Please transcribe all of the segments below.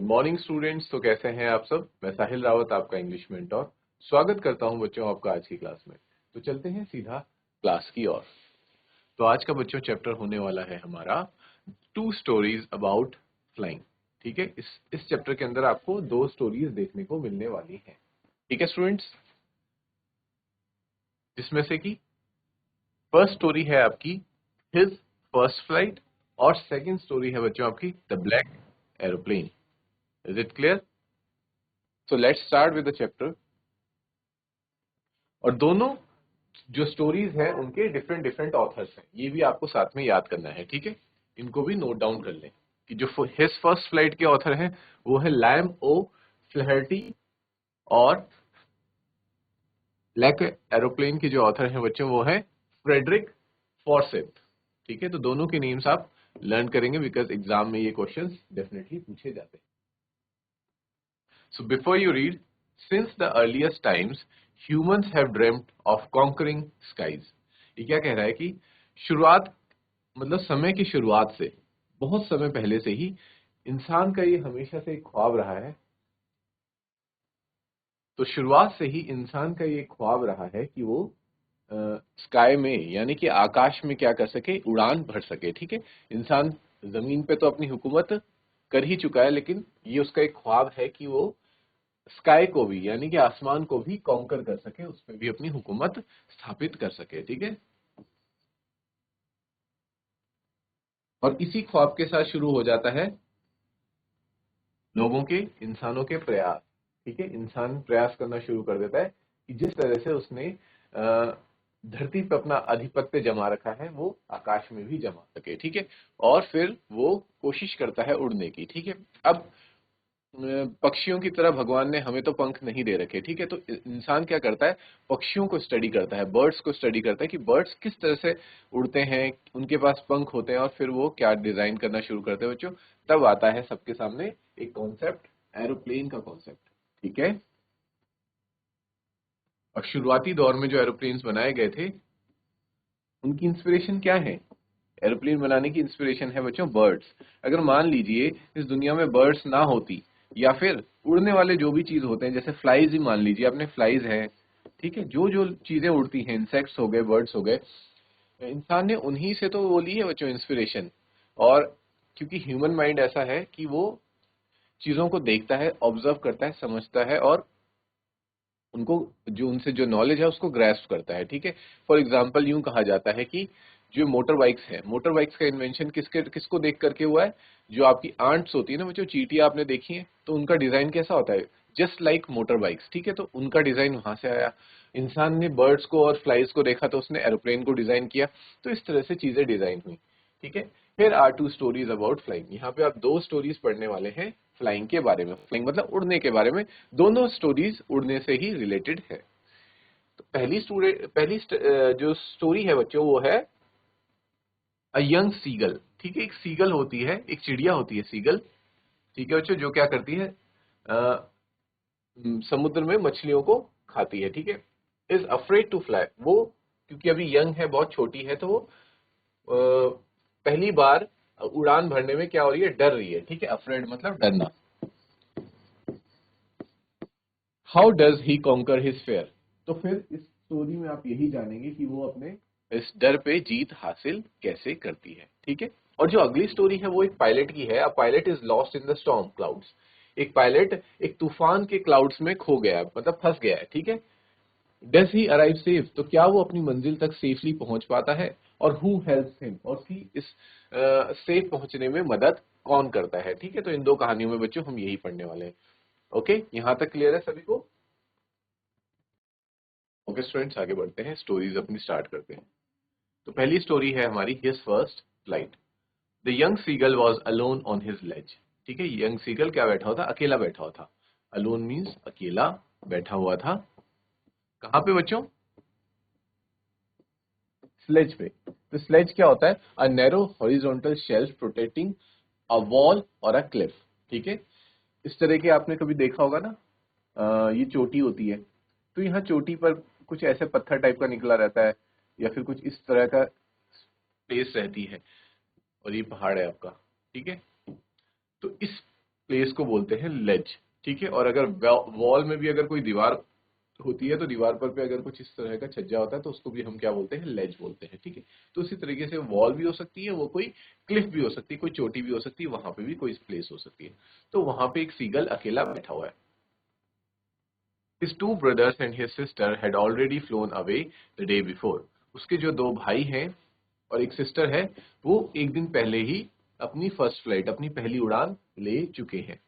Good morning students. तो कैसे हैं आप सब। मैं साहिल रावत, आपका इंग्लिश मेंटोर, स्वागत करता हूं बच्चों आपका आज की क्लास में। तो चलते हैं सीधा क्लास की ओर। तो आज का बच्चों चैप्टर होने वाला है हमारा टू स्टोरीज अबाउट फ्लाइंग। ठीक है, इस चैप्टर के अंदर आपको दो स्टोरीज देखने को मिलने वाली हैं। ठीक है स्टूडेंट्स, जिसमें से कि फर्स्ट स्टोरी है आपकी हिज फर्स्ट फ्लाइट और सेकंड स्टोरी है बच्चों आपकी the black aeroplane. Is it clear? So let's start with the chapter. और दोनों जो स्टोरीज हैं उनके डिफरेंट डिफरेंट ऑथर्स हैं, ये भी आपको साथ में याद करना है। ठीक है, इनको भी नोट डाउन कर लें कि जो हिज फर्स्ट फ्लाइट के ऑथर हैं वो है लैम ओ फ्लहर्टी, और ब्लैक एरोप्लेन के जो ऑथर हैं बच्चों वो है फ्रेडरिक फॉर्सिथ। ठीक है, तो दोनों के नेम्स आप लर्न करेंगे बिकॉज एग्जाम में ये क्वेश्चंस डेफिनेटली पूछे जाते हैं। So before you read, since the earliest times, humans have dreamt of conquering skies. ये क्या कह रहा है कि शुरुआत मतलब समय की शुरुआत से, बहुत समय पहले से ही इंसान का ये हमेशा से एक ख्वाब रहा है। तो शुरुआत से ही इंसान का ये ख्वाब रहा है कि वो स्काई में यानी कि आकाश में क्या कर सके, उड़ान भर सके। ठीक है, इंसान जमीन पे तो अपनी हुकूमत कर ही चुका है, लेकिन ये उसका एक ख्वाब है कि वो स्काई को भी यानी कि आसमान को भी कॉन्कर कर सके, उस पर भी अपनी हुकूमत स्थापित कर सके। ठीक है, और इसी ख्वाब के साथ शुरू हो जाता है लोगों के, इंसानों के प्रयास। ठीक है, इंसान प्रयास करना शुरू कर देता है कि जिस तरह से उसने धरती पर अपना आधिपत्य जमा रखा है वो आकाश में भी जमा सके। ठीक है, और फिर वो कोशिश करता है उड़ने की। ठीक है, अब पक्षियों की तरह भगवान ने हमें तो पंख नहीं दे रखे। ठीक है, तो इंसान क्या करता है, पक्षियों को स्टडी करता है, बर्ड्स को स्टडी करता है कि बर्ड्स किस तरह से उड़ते हैं, उनके पास पंख होते हैं, और फिर वो क्या डिजाइन करना शुरू करते हैं बच्चों। तब आता है सबके सामने एक कॉन्सेप्ट, एरोप्लेन का कॉन्सेप्ट। ठीक है, और शुरुआती दौर में जो एरोप्लेन्स बनाए गए थे उनकी इंस्पिरेशन क्या है? एरोप्लेन बनाने की इंस्पिरेशन है बच्चों बर्ड्स। अगर मान लीजिए इस दुनिया में बर्ड्स ना होती, या फिर उड़ने वाले जो भी चीज होते हैं, जैसे फ्लाइज ही मान लीजिए, आपने फ्लाइज है, ठीक है, जो जो चीजें उड़ती हैं, इंसेक्ट्स हो गए, बर्ड्स हो गए, इंसान ने उन्हीं से तो वो ली है बच्चों इंस्पिरेशन। और क्योंकि ह्यूमन माइंड ऐसा है कि वो चीजों को देखता है, ऑब्जर्व करता है, समझता है, और उनको जो उनसे जो नॉलेज है उसको ग्रैस्प करता है। ठीक है, फॉर एग्जाम्पल यूं कहा जाता है कि जो मोटर बाइक्स है, मोटर बाइक्स का इन्वेंशन किसको देख करके हुआ है? जो आपकी आंट्स होती है ना, वो जो चींटियां आपने देखी है, तो उनका डिजाइन कैसा होता है, जस्ट लाइक मोटर बाइक्स। ठीक है, तो उनका डिजाइन वहां से आया। इंसान ने बर्ड्स को और फ्लाइज को देखा तो उसने एरोप्लेन को डिजाइन किया। तो इस तरह से चीजें डिजाइन हुई। ठीक है, here are two stories about flying. यहाँ पे आप दो स्टोरीज पढ़ने वाले हैं फ्लाइंग के बारे में, फ्लाइंग मतलब उड़ने के बारे में। दोनों स्टोरीज उड़ने से ही रिलेटेड है। तो जो स्टोरी है बच्चों वो है अ यंग सीगल। ठीक है, एक सीगल होती है, एक चिड़िया होती है सीगल। ठीक है बच्चों, जो क्या करती है, समुद्र में मछलियों को खाती है। ठीक है, इज अफ्रेड टू फ्लाई। वो क्योंकि अभी यंग है, बहुत छोटी है, तो वो पहली बार उड़ान भरने में क्या हो रही है, डर रही है। ठीक है, अफ्रेड मतलब डरना। How does he conquer his fair. तो फिर इस स्टोरी में आप यही जानेंगे कि वो अपने इस डर पे जीत हासिल कैसे करती है। ठीक है, और जो अगली स्टोरी है वो एक पायलट की है। A pilot is lost in the storm clouds. एक पायलट एक तूफान के क्लाउड्स में खो गया है, मतलब फंस गया है। ठीक है, डज ही अराइव सेफ। तो क्या वो अपनी मंजिल तक सेफली पहुंच पाता है, और हु हेल्प्स हिम, और उसकी इस सेफ पहुंचने में मदद कौन करता है। ठीक है, तो इन दो कहानियों में बच्चों हम यही पढ़ने वाले हैं। ओके, यहां तक क्लियर है सभी को? ओके स्टूडेंट्स, आगे बढ़ते हैं, स्टोरीज अपनी स्टार्ट करते हैं। तो पहली स्टोरी है हमारी his first flight. The young seagull was alone on his ledge. ठीक है, यंग सीगल क्या बैठा हुआ था, अकेला बैठा हुआ था। अलोन मीन्स अकेला बैठा हुआ था। कहां पे बच्चों? स्लेज पे। तो स्लेज क्या होता है? A narrow horizontal shelf protecting a wall और अ क्लिफ। ठीक है, इस तरह के आपने कभी देखा होगा ना, ये चोटी होती है, तो यहाँ चोटी पर कुछ ऐसे पत्थर टाइप का निकला रहता है, या फिर कुछ इस तरह का स्पेस रहती है, और ये पहाड़ है आपका। ठीक है, तो इस प्लेस को बोलते हैं लेज, ठीक है। और अगर वॉल में भी अगर कोई दीवार होती है तो दीवार पर पे अगर कुछ इस तरह का छज्जा होता है तो उसको भी हम क्या बोलते हैं, लेज बोलते हैं, ठीक है। तो इसी तरीके से वॉल भी हो सकती है, वो कोई क्लिफ भी हो सकती है, कोई चोटी भी हो सकती है, वहां पे भी कोई प्लेस हो सकती है। तो वहां पे एक सीगल अकेला बैठा हुआ है। His two brothers and his sister had already flown away the day before. उसके जो दो भाई हैं और एक सिस्टर है, वो एक दिन पहले ही अपनी फर्स्ट फ्लाइट, अपनी पहली उड़ान ले चुके हैं।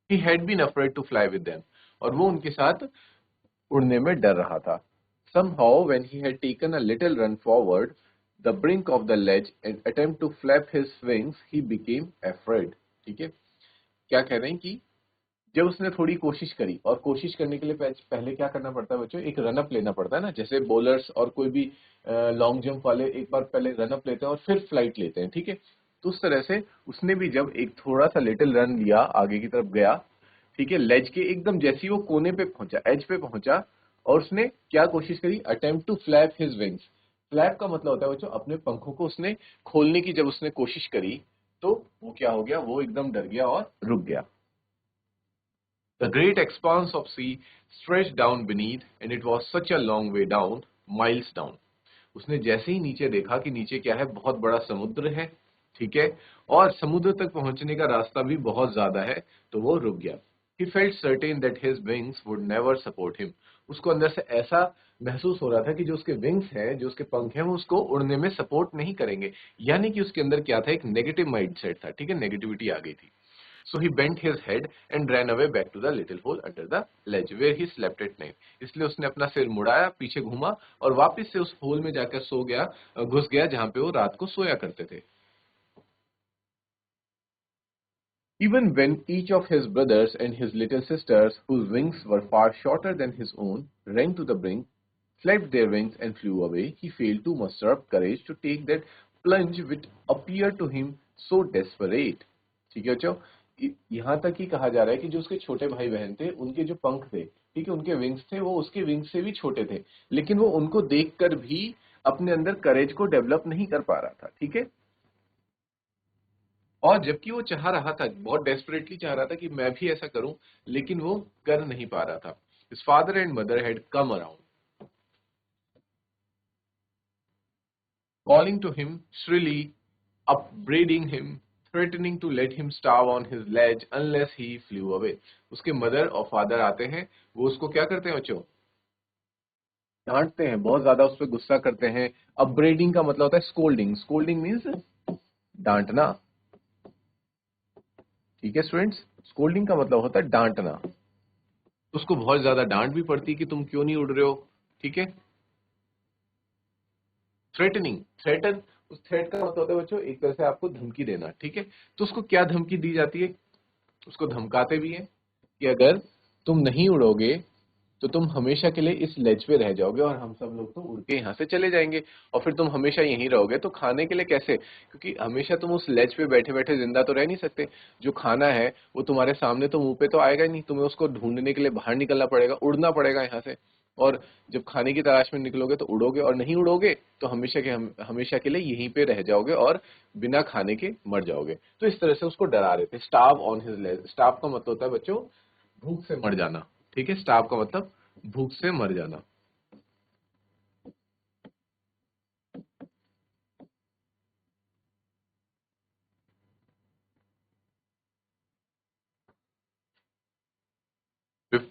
He had been afraid to fly with them. और वो उनके साथ उड़ने में डर रहा था। Somehow, when he had taken a little run forward, the brink of the ledge and attempt to flap his wings, he became afraid. ठीक है, क्या कह रहे हैं कि जब उसने थोड़ी कोशिश करी, और कोशिश करने के लिए पहले क्या करना पड़ता है बच्चों, एक रन अप लेना पड़ता है ना, जैसे बॉलर्स और कोई भी लॉन्ग जंप वाले एक बार पहले रन अप लेते हैं और फिर फ्लाइट लेते हैं, ठीक है। तो उस तरह से उसने भी जब एक थोड़ा सा लिटिल रन लिया, आगे की तरफ गया, ठीक है, लेज के एकदम जैसी वो कोने पे पहुंचा, एज पे पहुंचा, और उसने क्या कोशिश करी, attempt to flap his wings. Flap का मतलब होता है बच्चों अपने पंखों को उसने खोलने की जब उसने कोशिश करी, तो वो क्या हो गया, वो एकदम डर गया और रुक गया। The great expanse of sea stretched down beneath, and it was such a long way down, miles down. उसने जैसे ही नीचे देखा कि नीचे क्या है, बहुत बड़ा समुद्र है, ठीक है, और समुद्र तक पहुंचने का रास्ता भी बहुत ज्यादा है, तो वो रुक गया। He felt certain that his wings would never support him. उसको अंदर से ऐसा महसूस हो रहा था कि जो उसके विंग्स हैं, जो उसके पंख हैं, वो उसको उड़ने में सपोर्ट नहीं करेंगे। यानी कि उसके अंदर क्या था, एक नेगेटिव माइंडसेट था, ठीक है, नेगेटिविटी आ गई थी। So he bent his head and ran away back to the little hole under the ledge where he slept at night. इसलिए उसने अपना सिर मुड़ाया, पीछे घूमा और वापस से उस होल में जाकर सो गया, घुस गया जहां पे वो रात को सोया करते थे। Even when each of his brothers and his little sisters, whose wings were far shorter than his own, ran to the brink, flapped their wings and flew away, he failed to muster up courage to take that plunge which appeared to him so desperate. ठीक है बच्चों, यहाँ तक ही कहा जा रहा है कि जो उसके छोटे भाई बहन थे, उनके जो पंख थे, ठीक है, उनके विंग्स थे, वो उसके विंग्स से भी छोटे थे, लेकिन वो उनको देखकर भी अपने अंदर करेज को डेवलप नहीं कर पा रहा था, ठीक है। और जबकि वो चाह रहा था, बहुत डेस्परेटली चाह रहा था कि मैं भी ऐसा करूं, लेकिन वो कर नहीं पा रहा था। His father and mother had come around, calling to him shrilly, upbraiding him, threatening to let him starve on his ledge unless he flew away. उसके मदर और फादर आते हैं, वो उसको क्या करते हैं बच्चों, डांटते हैं, बहुत ज्यादा उस पर गुस्सा करते हैं। अपब्रेडिंग का मतलब होता है स्कोल्डिंग, स्कोल्डिंग मीन्स डांटना, ठीक है स्टूडेंट्स, स्कोल्डिंग का मतलब होता है डांटना। उसको बहुत ज्यादा डांट भी पड़ती है कि तुम क्यों नहीं उड़ रहे हो, ठीक है। थ्रेटनिंग, थ्रेटन, उस थ्रेट का मतलब होता है बच्चों एक तरह से आपको धमकी देना, ठीक है। तो उसको क्या धमकी दी जाती है, उसको धमकाते भी हैं कि अगर तुम नहीं उड़ोगे तो तुम हमेशा के लिए इस लेज पे रह जाओगे और हम सब लोग तो उड़ के यहाँ से चले जाएंगे, और फिर तुम हमेशा यहीं रहोगे, तो खाने के लिए कैसे, क्योंकि हमेशा तुम उस लेज पे बैठे बैठे जिंदा तो रह नहीं सकते। जो खाना है वो तुम्हारे सामने तो मुंह पे तो आएगा ही नहीं, तुम्हें उसको ढूंढने के लिए बाहर निकलना पड़ेगा, उड़ना पड़ेगा यहाँ से। और जब खाने की तलाश में निकलोगे तो उड़ोगे, और नहीं उड़ोगे तो हमेशा के लिए यहीं पे रह जाओगे और बिना खाने के मर जाओगे। तो इस तरह से उसको डरा रहे थे। Starve on his ledge, starve का मतलब होता है बच्चों भूख से मर जाना, ठीक है, स्टार्व का मतलब भूख से मर जाना।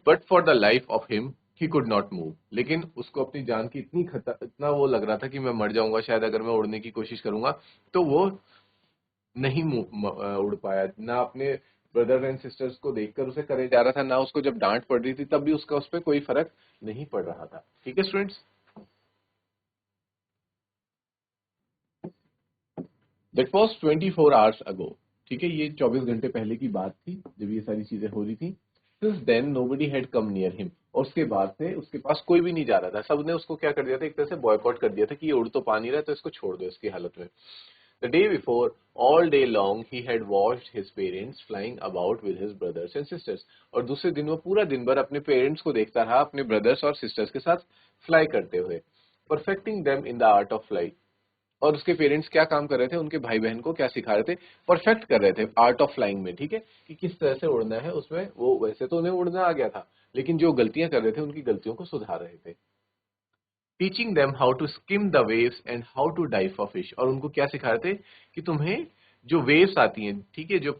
But for the life of him he could not move, लेकिन उसको अपनी जान की इतना वो लग रहा था कि मैं मर जाऊंगा शायद अगर मैं उड़ने की कोशिश करूंगा, तो वो नहीं उड़ पाया। ना अपने ब्रदर एंड सिस्टर्स को देखकर उसे करे जा रहा था, ना उसको जब डांट पड़ रही थी तब भी उसका उस पर कोई फर्क नहीं पड़ रहा था, ठीक है students. That was 24 hours ago, ठीक है, ये 24 घंटे पहले की बात थी जब ये सारी चीजें हो रही थी। Since then nobody had come near him, और उसके बाद से उसके पास कोई भी नहीं जा रहा था, सबने उसको क्या कर दिया था, एक तरह से बॉयकॉट कर दिया था कि ये उड़ तो पा नहीं रहा, तो इसको छोड़ दो इसकी हालत में। The day before, all day long, he had watched his parents flying about with his brothers and sisters. और दूसरे दिन वो पूरा दिन भर अपने पेरेंट्स को देखता रहा, अपने ब्रदर्स और सिस्टर्स के साथ फ्लाई करते हुए, perfecting them in the art of flight, और उसके पेरेंट्स क्या काम कर रहे थे, उनके भाई बहन को क्या सिखा रहे थे, परफेक्ट कर रहे थे आर्ट ऑफ फ्लाइंग में, ठीक है, कि किस तरह से उड़ना है उसमें। वो वैसे तो उन्हें उड़ना आ गया था, लेकिन जो गलतियां कर रहे थे उनकी गलतियों को सुधार रहे थे। Teaching them how to skim the waves and how to dive for fish, और उनको क्या सिखा रहे थे कि तुम्हें जो वेव्स आती हैं, ठीक है, जो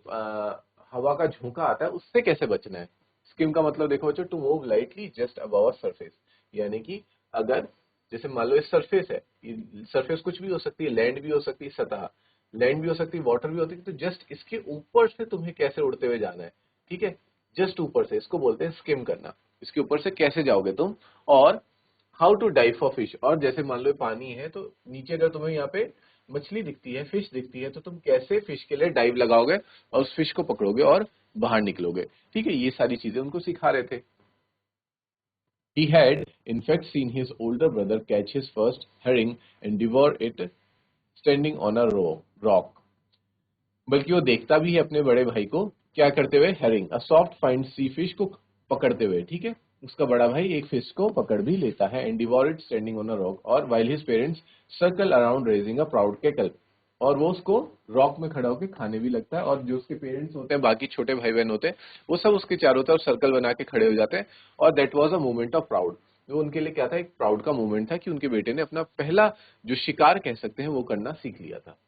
हवा का झोंका आता है उससे कैसे बचना है। स्किम का मतलब देखो बच्चों, to move lightly just above surface, यानी कि अगर जैसे मान लो ये सरफेस है, सरफेस कुछ भी हो सकती है, लैंड भी हो सकती है, सतह लैंड भी हो सकती है, वाटर भी होती है, तो जस्ट इसके ऊपर से तुम्हें कैसे उड़ते हुए जाना है, ठीक है, जस्ट ऊपर से, इसको बोलते हैं स्किम करना। इसके ऊपर से कैसे जाओगे तुम, और how to dive for fish, और जैसे मान लो पानी है तो नीचे अगर तुम्हें यहाँ पे मछली दिखती है, फिश दिखती है, तो तुम कैसे फिश के लिए डाइव लगाओगे और उस फिश को पकड़ोगे और बाहर निकलोगे, ठीक है, ये सारी चीजें उनको सिखा रहे थे। He had in fact seen his older brother catch his first herring and devour it standing on a rock. बल्कि वो देखता भी है अपने बड़े भाई को क्या करते हुए, herring a soft fine sea fish को पकड़ते हुए, ठीक है, उसका बड़ा भाई एक फिश को पकड़ भी लेता है, and devour it standing on a rock, और while his parents circle around raising a proud cackle, और वो उसको रॉक में खड़ा होकर खाने भी लगता है, और जो उसके पेरेंट्स होते हैं, बाकी छोटे भाई बहन होते हैं, वो सब उसके चारों तरफ सर्कल बना के खड़े हो जाते हैं, और that was a moment of proud. वो उनके लिए क्या था, एक प्राउड का मोमेंट था कि उनके बेटे ने अपना पहला जो शिकार कह सकते हैं वो करना सीख लिया था।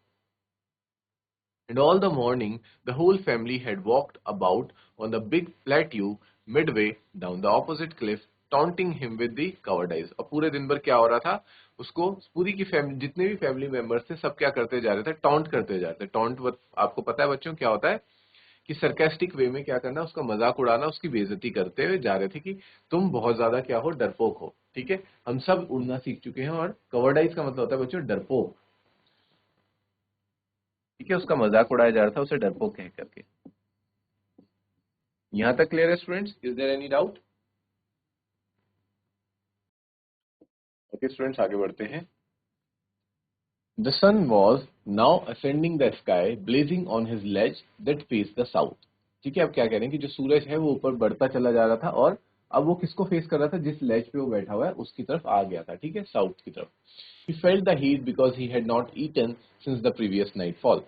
And all the morning the whole family had walked about on the big plateau midway down the opposite cliff, taunting him with the cowardice। और पूरे दिन भर क्या हो रहा था, उसको पूरी की फैमिली, जितने भी फैमिली मेंबर्स थे, सब क्या करते जा रहे थे, टॉन्ट करते जा रहे थे। टॉन्ट आपको पता है बच्चों क्या होता है, कि सरकास्टिक वे में क्या करना, उसका मजाक उड़ाना, उसकी बेइज्जती करते हुए जा रहे थे कि तुम बहुत ज्यादा क्या हो, डरपोक हो, ठीक है, हम सब उड़ना सीख चुके हैं। और कवर्डाइज का मतलब होता है बच्चों डरपोक, ठीक है, उसका मजाक उड़ाया जा रहा था उसे डरपोक कह करके। यहां तक क्लियर है students, is there any doubt? Okay students, आगे बढ़ते हैं। The sun was now ascending the sky blazing on his ledge that faced the south, ठीक है, अब क्या कह रहे हैं कि जो सूरज है वो ऊपर बढ़ता चला जा रहा था, और अब वो किसको फेस कर रहा था, जिस लेज पे वो बैठा हुआ है उसकी तरफ आ गया था, ठीक है, साउथ की तरफ। He felt the heat because he had not eaten since the previous nightfall,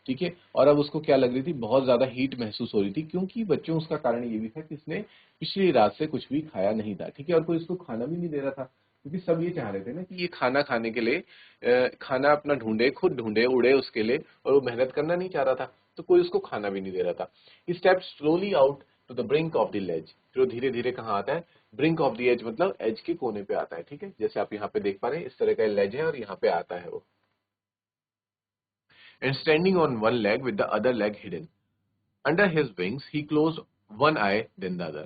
ठीक है, और अब उसको क्या लग रही थी, बहुत ज्यादा हीट महसूस हो रही थी, क्योंकि बच्चों उसका कारण ये भी था कि इसने पिछली रात से कुछ भी खाया नहीं था, ठीक है, और कोई इसको खाना भी नहीं दे रहा था, क्योंकि सब ये चाह रहे थे ना कि ये खाना खाने के लिए खाना अपना ढूंढे, खुद ढूंढे, उड़े उसके लिए, और वो मेहनत करना नहीं चाह रहा था, तो कोई उसको खाना भी नहीं दे रहा था। He stepped slowly out to the brink of the ledge, फिर वो धीरे धीरे कहाँ आता है, ब्रिंक ऑफ द एज मतलब एज के कोने पे आता है, ठीक है, जैसे आप यहाँ पे देख पा रहे हैं इस तरह का लेज है और यहाँ पे आता है वो, and standing on one leg with the other leg hidden. Under his wings, he closed one eye, then the other.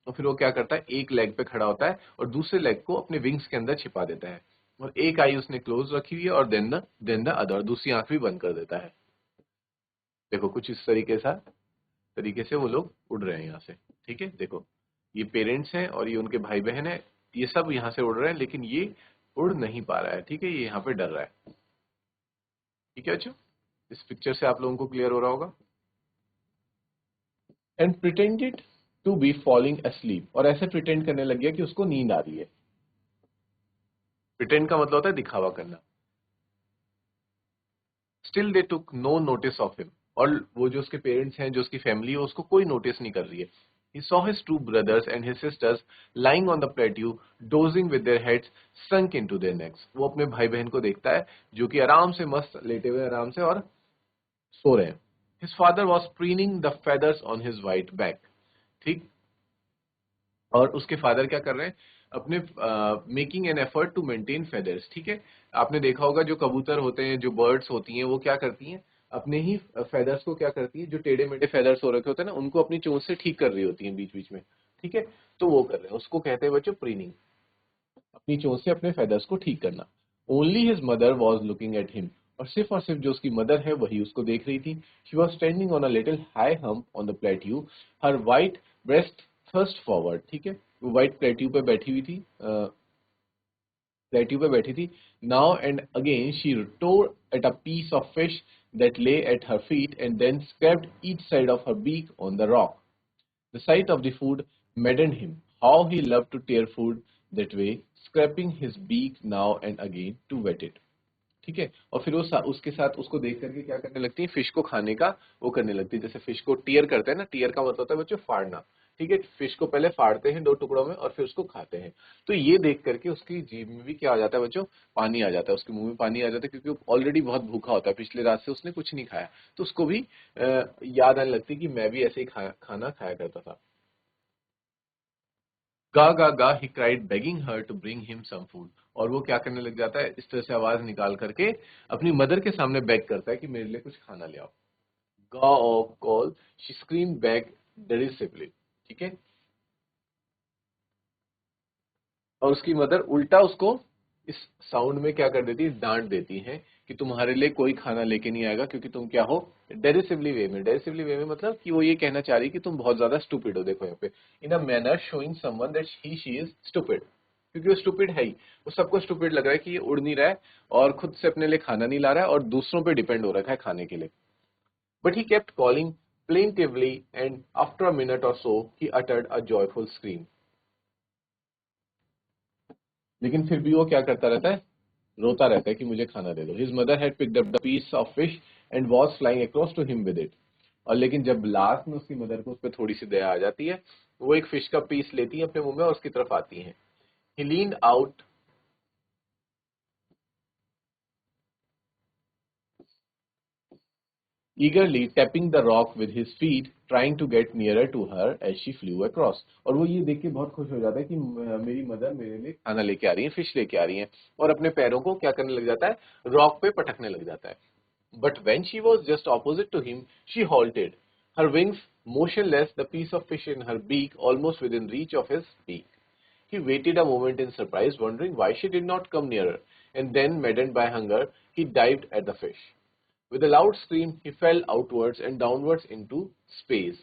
तो फिर वो क्या करता है, एक लेग पे खड़ा होता है और दूसरे लेग को अपने विंग्स के अंदर छिपा देता है, और एक आई उसने क्लोज रखी हुई है, और देन द अदर, दूसरी आंख भी बंद कर देता है। देखो कुछ इस तरीके से वो लोग उड़ रहे हैं यहाँ से, ठीक है, देखो ये पेरेंट्स हैं और ये उनके भाई बहन है, ये सब यहाँ से उड़ रहे हैं, लेकिन ये उड़ नहीं पा रहा है, ठीक है, ये यहाँ पे डर रहा है, ठीक है बच्चों, इस पिक्चर से आप लोगों को क्लियर हो रहा होगा। And pretended to be falling asleep, और ऐसे प्रिटेंड करने लग गया कि उसको नींद आ रही है। प्रिटेंड का मतलब होता है दिखावा करना। Still they took no notice of him, और वो जो उसके पेरेंट्स हैं, जो उसकी फैमिली है, उसको कोई नोटिस नहीं कर रही है। He saw his two brothers and his sisters lying on the plateau, dozing with their heads sunk into their necks। वो अपने भाई बहन को देखता है जो कि आराम से मस्त लेटे हुए आराम से और सो रहे हैं। His father was preening the feathers on his white back, ठीक, और उसके फादर क्या कर रहे हैं, अपने making an effort to maintain feathers, ठीक है, आपने देखा होगा जो कबूतर होते हैं, जो बर्ड्स होती हैं, वो क्या करती हैं, अपने ही फेदर्स को क्या करती है, जो टेढ़े मेढ़े फेदर्स हो रखे होते हैं ना, उनको अपनी चोंच से ठीक कर रही होती हैं बीच बीच में, ठीक है, तो वो कर रहे हैं, उसको कहते हैं बच्चों प्रीनिंग, अपनी चोंच से अपने फेदर्स को ठीक करना। Only his mother was looking at him, और सिर्फ जो उसकी मदर है वही उसको देख रही थी। She was standing on a little high hump on the plateau, her white breast thrust forward, ठीक है, वो व्हाइट प्लेट्यू पे बैठी थी। Now and again she tore at a piece of fish that lay at her feet and then scraped each side of her beak on the rock. The sight of the food maddened him. How he loved to tear food that way, scraping his beak now and again to wet it. ठीक है। और फिर वो उसके साथ उसको देख करके क्या करने लगती है, फिश को खाने का वो करने लगती है। जैसे फिश को टीयर करते हैं ना, टीयर का मतलब होता है बच्चों फाड़ना। ठीक है, फिश को पहले फाड़ते हैं 2 टुकड़ों में और फिर उसको खाते हैं। तो ये देख करके उसकी जीभ में भी क्या आ जाता है बच्चों, पानी आ जाता है, उसके मुंह में पानी आ जाता है, क्योंकि वो ऑलरेडी बहुत भूखा होता है, पिछले रात से उसने कुछ नहीं खाया। तो उसको भी याद आने लगती है कि मैं भी ऐसे ही खाना खाया करता था। गा गा गा he cried begging her to bring him some food. और वो क्या करने लग जाता है, इस तरह से आवाज निकाल करके अपनी मदर के सामने बेग करता है कि मेरे लिए कुछ खाना ले आओ। गा ऑफ कॉल शी स्क्रीम बैक डेरिसिवली। ठीक है, और उसकी मदर उल्टा उसको इस साउंड में क्या कर देती है, डांट देती है कि तुम्हारे लिए कोई खाना लेके नहीं आएगा, क्योंकि तुम क्या हो, डेरिसिवली वे में। डेरिसिवली वे में मतलब कि वो ये कहना चाह रही है कि तुम बहुत ज्यादा स्टूपिड हो। देखो यहाँ पे, in a manner showing someone that he she is stupid, क्योंकि वो स्टूपिड है ही। वो सबको स्टूपिड लग रहा है कि ये उड़ नहीं रहा है और खुद से अपने लिए खाना नहीं ला रहा है और दूसरों पे डिपेंड हो रखा है खाने के लिए। But he kept calling plaintively and after a minute or so he uttered a joyful scream। लेकिन फिर भी वो क्या करता रहता है, रोता रहता है कि मुझे खाना दे दो। His mother had picked up the piece of fish and was flying across to him with it. और लेकिन जब लास्ट में उसकी मदर को उस पर थोड़ी सी दया आ जाती है, वो एक फिश का पीस लेती है अपने मुंह में और उसकी तरफ आती है। He leaned out eagerly tapping the rock with his feet trying to get nearer to her as she flew across। और वो ये देख के बहुत खुश हो जाता है कि मेरी मदर मेरे लिए खाना लेके आ रही है, फिश लेके आ रही है, और अपने पैरों को क्या करने लग जाता है, रॉक पे पटकने लग जाता है। But when she was just opposite to him, she halted, her wings motionless, the piece of fish in her beak almost within reach of his beak. He waited a moment in surprise, wondering why she did not come nearer, and then, maddened by hunger, he dived at the fish. With a loud scream, he fell outwards and downwards into space।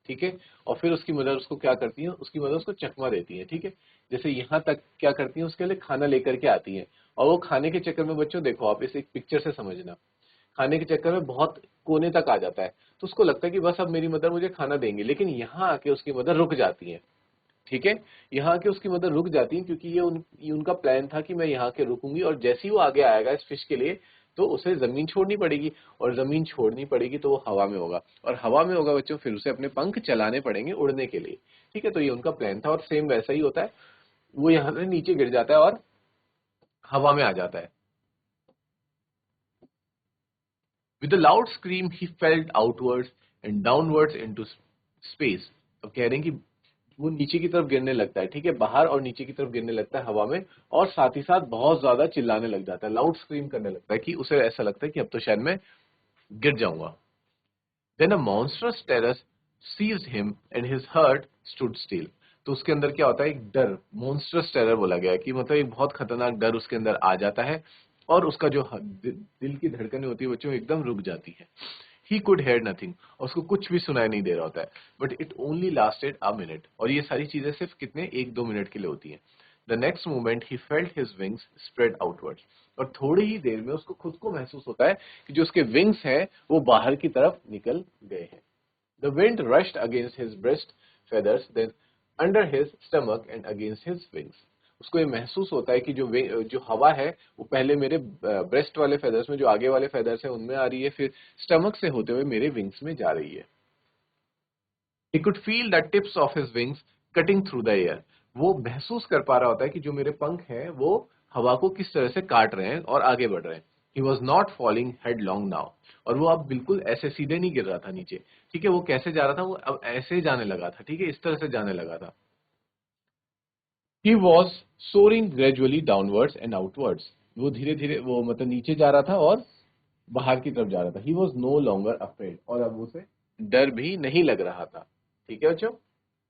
ठीक है, और फिर उसकी mother उसको क्या करती है, उसकी मदर उसको चकमा देती है। ठीक है, जैसे यहाँ तक क्या करती है, उसके लिए खाना लेकर के आती है, और वो खाने के चक्कर में बच्चों देखो आप इसे एक पिक्चर से समझना, खाने के चक्कर में बहुत कोने तक आ जाता है। तो उसको लगता है कि बस अब मेरी मदर मुझे खाना देंगे, लेकिन यहाँ आके उसकी मदर रुक जाती है। ठीक है, यहाँ आके उसकी मदर रुक जाती है, क्योंकि ये उनका प्लान था कि मैं यहाँ के रुकूंगी, और जैसे ही वो आगे आएगा इस फिश के लिए, तो उसे जमीन छोड़नी पड़ेगी, और जमीन छोड़नी पड़ेगी तो वो हवा में होगा, और हवा में होगा बच्चों फिर उसे अपने पंख चलाने पड़ेंगे उड़ने के लिए। ठीक है, तो ये उनका प्लान था, और सेम वैसा ही होता है। वो यहाँ से नीचे गिर जाता है और हवा में आ जाता है। With a loud scream, he fell outwards and downwards into space। अब कह रहे हैं कि वो नीचे की तरफ गिरने लगता है। ठीक है, बाहर और नीचे की तरफ गिरने लगता है हवा में, और साथ ही साथ बहुत ज्यादा चिल्लाने लग जाता है, लाउड स्क्रीम करने लगता है कि उसे ऐसा लगता है कि अब तो शायद मैं गिर जाऊंगा। Then a monstrous terror seized him and his heart stood still। तो उसके अंदर क्या होता है, एक डर, मॉन्स्ट्रस टेरर बोला गया है कि मतलब एक बहुत खतरनाक डर उसके अंदर आ जाता है, और उसका जो दिल की धड़कनें होती है बच्चों एकदम रुक जाती है। ही कुड हेयर नथिंग, और उसको कुछ भी सुनाई नहीं दे रहा होता है। But it only lasted a minute, और ये सारी चीजें सिर्फ कितने, 1-2 मिनट के लिए होती हैं। The next moment he felt his wings spread outwards. और थोड़ी ही देर में उसको खुद को महसूस होता है कि जो उसके विंग्स हैं वो बाहर की तरफ निकल गए हैं। The wind rushed against his breast feathers, then under his stomach and against his wings. उसको ये महसूस होता है कि जो हवा है वो पहले मेरे ब्रेस्ट वाले फेदर्स में, जो आगे वाले फेदर्स हैं उनमें आ रही है, फिर स्टमक से होते हुए मेरे विंग्स में जा रही है। He could feel the tips of his wings cutting through the air। वो महसूस कर पा रहा होता है कि जो मेरे पंख हैं वो हवा को किस तरह से काट रहे हैं और आगे बढ़ रहे हैं। He was not falling headlong now। और वो अब बिल्कुल ऐसे सीधे नहीं गिर रहा था नीचे। ठीक है, वो कैसे जा रहा था, वो अब ऐसे जाने लगा था। ठीक है, इस तरह से जाने लगा था। He was soaring gradually downwards and outwards। वो धीरे धीरे वो मतलब नीचे जा रहा था और बाहर की तरफ जा रहा था। He was no longer afraid। और अब उसे डर भी नहीं लग रहा था। ठीक है बच्चों,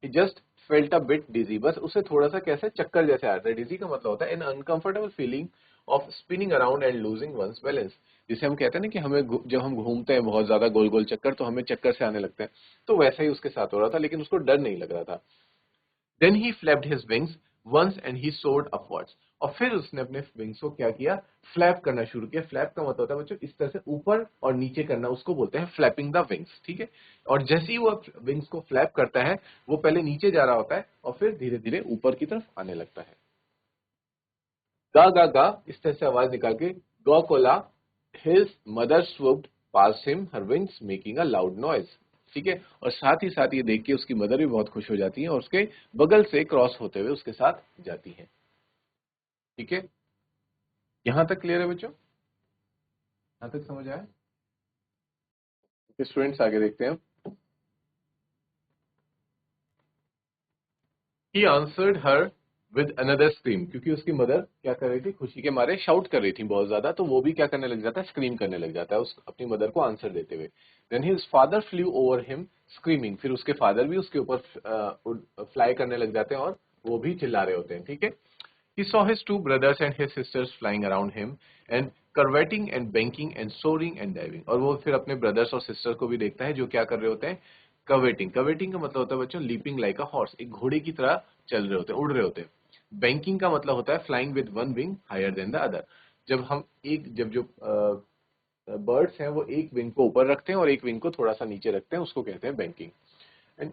He just felt a bit dizzy। बस उसे थोड़ा सा कैसे चक्कर जैसे आ रहा है। डिजी का मतलब होता है an uncomfortable feeling of spinning around and losing one's balance। जिसे हम कहते हैं ना कि हमें जब हम घूमते हैं बहुत ज्यादा गोल गोल चक्कर, तो हमें चक्कर से आने लगते हैं। तो वैसा ही उसके साथ हो रहा था, लेकिन उसको डर नहीं लग रहा था। Then he flapped his wings once and he soared upwards। और फिर उसने अपने विंग्स को क्या किया, फ्लैप करना शुरू किया। फ्लैप का मतलब होता है बच्चों इस तरह से ऊपर और नीचे करना, उसको बोलते हैं फ्लैपिंग द विंग्स। ठीक है, और जैसे ही वो विंग्स को फ्लैप करता है, वो पहले नीचे जा रहा होता है और फिर धीरे धीरे ऊपर की तरफ आने लगता है। गा गा गा इस तरह से आवाज निकाल के गौकोला, his mother swooped past him, her wings making a loud noise. ठीक है, और साथ ही साथ ये देख के उसकी मदर भी बहुत खुश हो जाती है और उसके बगल से क्रॉस होते हुए उसके साथ जाती है। ठीक है, यहां तक क्लियर है बच्चों? यहां तक समझ आया? स्टूडेंट्स आगे देखते हैं। He answered her with another scream, क्योंकि उसकी मदर क्या कर रही थी, खुशी के मारे शाउट कर रही थी बहुत ज्यादा, तो वो भी क्या करने लग जाता है, स्क्रीम करने लग जाता है उस अपनी मदर को आंसर देते हुए। Then his father flew over him screaming, फिर उसके फादर भी उसके ऊपर फ्लाई करने लग जाते हैं और वो भी चिल्ला रहे होते हैं। ठीक है, he saw his two brothers and his sisters flying around him and curveting and banking and soaring and diving, और वो फिर अपने ब्रदर्स और सिस्टर को भी देखता है जो क्या कर रहे होते हैं, कवेटिंग। कवेटिंग का मतलब होता है बच्चों लीपिंग लाइक अ हॉर्स, एक घोड़े की तरह चल रहे होते हैं, उड़ रहे होते हैं। बैंकिंग का मतलब होता है flying with one wing higher than the other, जब जो बर्ड्स हैं वो एक विंग को ऊपर रखते हैं और एक विंग को थोड़ा सा नीचे रखते हैं, उसको कहते हैं banking. And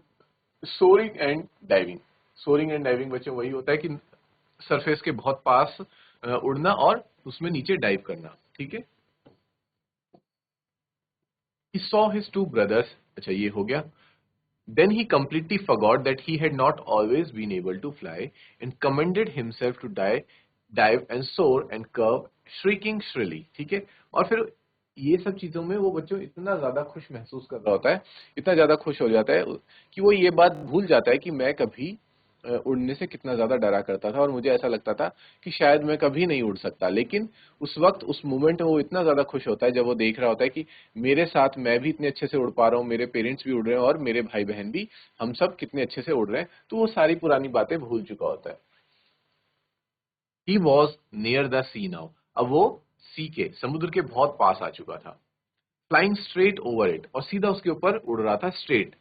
soaring and diving, soaring and diving बच्चों वही होता है कि सरफेस के बहुत पास उड़ना और उसमें नीचे डाइव करना। ठीक है, he saw his two brothers, अच्छा ये हो गया। Then he completely forgot that he had not always been able to fly and commended himself to dive and soar and curve, shrieking shrilly। ठीक है, और फिर ये सब चीजों में वो बच्चों इतना ज्यादा खुश महसूस कर रहा होता है, इतना ज्यादा खुश हो जाता है कि वो ये बात भूल जाता है कि मैं कभी उड़ने से कितना ज्यादा डरा करता था और मुझे ऐसा लगता था कि शायद मैं कभी नहीं उड़ सकता। लेकिन उस वक्त, उस मोमेंट में वो इतना ज्यादा खुश होता है जब वो देख रहा होता है कि मेरे साथ मैं भी इतने अच्छे से उड़ पा रहा हूँ, मेरे पेरेंट्स भी उड़ रहे हैं और मेरे भाई बहन भी, हम सब कितने अच्छे से उड़ रहे हैं, तो वो सारी पुरानी बातें भूल चुका होता है। He was near the sea now, अब वो सी के, समुद्र के बहुत पास आ चुका था। फ्लाइंग स्ट्रेट ओवर इट, और सीधा उसके ऊपर उड़ रहा था straight,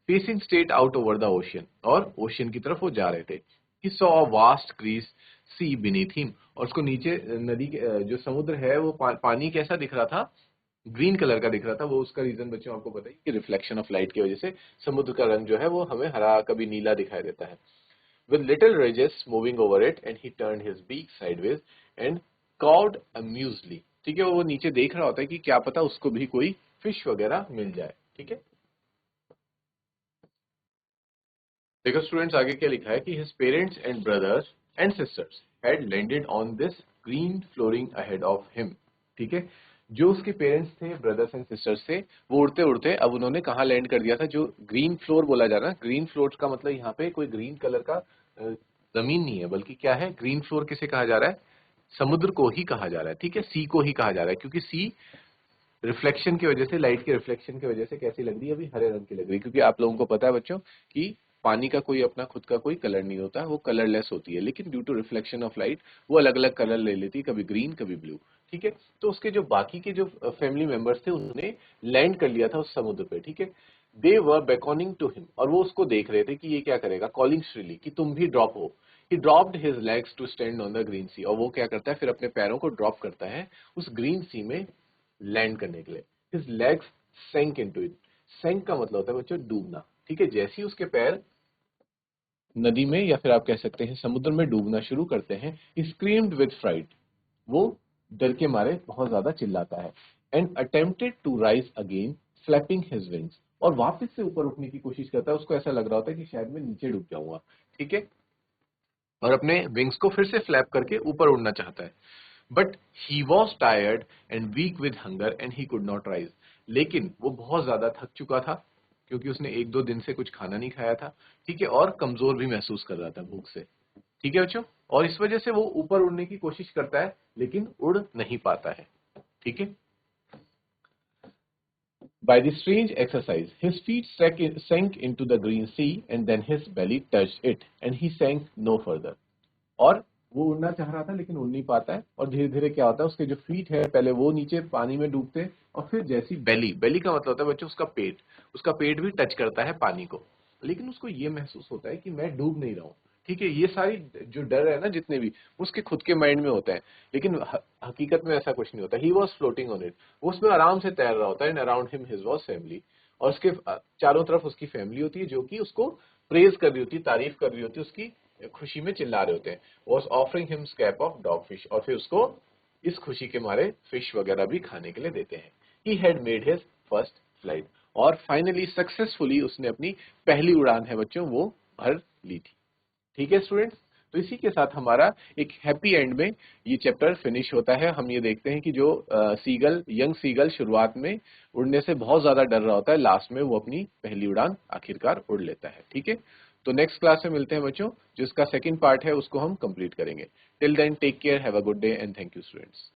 facing straight out over the ocean, और ओशियन की तरफ वो जा रहे थे। He saw a vast green sea beneath him, और उसको नीचे नदी के जो समुद्र है वो पानी कैसा दिख रहा था, ग्रीन कलर का दिख रहा था। वो उसका रीजन बच्चों आपको बताइए कि रिफ्लेक्शन ऑफ लाइट की वजह से समुद्र का रंग जो है वो हमें हरा कभी नीला दिखाई देता है। with little ridges moving over it and he turned his beak sideways and cawed amusedly। ठीक है, वो नीचे देख रहा होता है कि क्या पता उसको भी कोई फिश वगैरह मिल जाए। ठीक है, देखो स्टूडेंट्स आगे क्या लिखा है कि his parents and brothers and sisters had landed on this green flooring ahead of him। ठीक है, जो उसके पेरेंट्स थे, ब्रदर्स एंड सिस्टर्स थे, वो उड़ते उड़ते अब उन्होंने कहाँ लैंड कर दिया था, जो ग्रीन फ्लोर बोला जा रहा है। ग्रीन फ्लोर का मतलब यहाँ पे कोई ग्रीन कलर का जमीन नहीं है, बल्कि क्या है, ग्रीन फ्लोर किसे कहा जा रहा है, समुद्र को ही कहा जा रहा है। ठीक है, सी को ही कहा जा रहा है, क्योंकि सी रिफ्लेक्शन की वजह से, लाइट के रिफ्लेक्शन की वजह से कैसी लग रही है, अभी हरे रंग की लग रही है। क्योंकि आप लोगों को पता है बच्चों कि पानी का कोई अपना खुद का कोई कलर नहीं होता, वो कलरलेस होती है, लेकिन due to reflection of light वो अलग अलग कलर ले लेती है, कभी ग्रीन कभी ब्लू। ठीक है, तो उसके जो बाकी के जो फैमिली मेंबर्स थे उन्होंने लैंड कर लिया था उस समुद्र पे। ठीक है, दे वर बेकॉनिंग टू हिम, और वो उसको देख रहे थे कि ये क्या करेगा, कॉलिंग श्रीली कि तुम भी ड्रॉप हो। He dropped his legs to stand on the green sea, और वो क्या करता है, फिर अपने पैरों को ड्रॉप करता है उस ग्रीन सी में लैंड करने के लिए। His legs sank into it। sank का मतलब होता है बच्चों डूबना। ठीक है, जैसे ही उसके पैर नदी में या फिर आप कह सकते हैं समुद्र में डूबना शुरू करते हैं, he screamed with fright। वो डर के मारे बहुत ज्यादा चिल्लाता है। and attempted to rise again flapping his wings। और वापस से ऊपर उठने की कोशिश करता है, उसको ऐसा लग रहा होता है कि शायद मैं नीचे डूब जाऊंगा। ठीक है, और अपने विंग्स को फिर से फ्लैप करके ऊपर उड़ना चाहता है। But he was tired and weak with hunger and he could not rise. लेकिन वो बहुत ज्यादा थक चुका था, क्योंकि उसने एक दो दिन से कुछ खाना नहीं खाया था। ठीक है, और कमजोर भी महसूस कर रहा था भूख से। ठीक है बच्चों, और इस वजह से वो ऊपर उड़ने की कोशिश करता है लेकिन उड़ नहीं पाता है। ठीक है, by the strange exercise his feet sank into the green sea and then his belly touched it and he sank no further। और वो उड़ना चाह रहा था लेकिन उड़ नहीं पाता है, और धीरे धीरे क्या होता है, उसके जो फीट है पहले वो नीचे पानी में डूबते हैं, और फिर जैसी बेली, बेली का मतलब होता है बच्चों उसका पेट भी टच करता है पानी को, लेकिन उसको ये महसूस होता है कि मैं डूब नहीं रहा हूँ। ठीक है, ये सारी जो डर है ना जितने भी, उसके खुद के माइंड में होता है, लेकिन हकीकत में ऐसा कुछ नहीं होता। He was floating on it, वो उसमें आराम से तैर रहा होता है। And around him his was family, और उसके चारों तरफ उसकी फैमिली होती है जो कि उसको प्रेज कर रही होती है, तारीफ कर रही होती है, उसकी खुशी में चिल्ला रहे होते हैं। Was offering him scrap of dogfish, और फिर उसको इस खुशी के मारे फिश वगैरह भी खाने के लिए देते हैं। He had made his first flight, और फाइनली सक्सेसफुली उसने अपनी पहली उड़ान है बच्चों वो भर ली थी। ठीक है स्टूडेंट्स, तो इसी के साथ हमारा एक हैप्पी एंड में ये चैप्टर फिनिश होता है। हम ये देखते हैं कि जो सीगल, यंग सीगल शुरुआत में उड़ने से बहुत ज्यादा डर रहा होता है, लास्ट में वो अपनी पहली उड़ान आखिरकार उड़ लेता है। ठीक है, तो नेक्स्ट क्लास में मिलते हैं बच्चों, जिसका सेकंड पार्ट है उसको हम कंप्लीट करेंगे। Till then take care, have a good day and thank you students.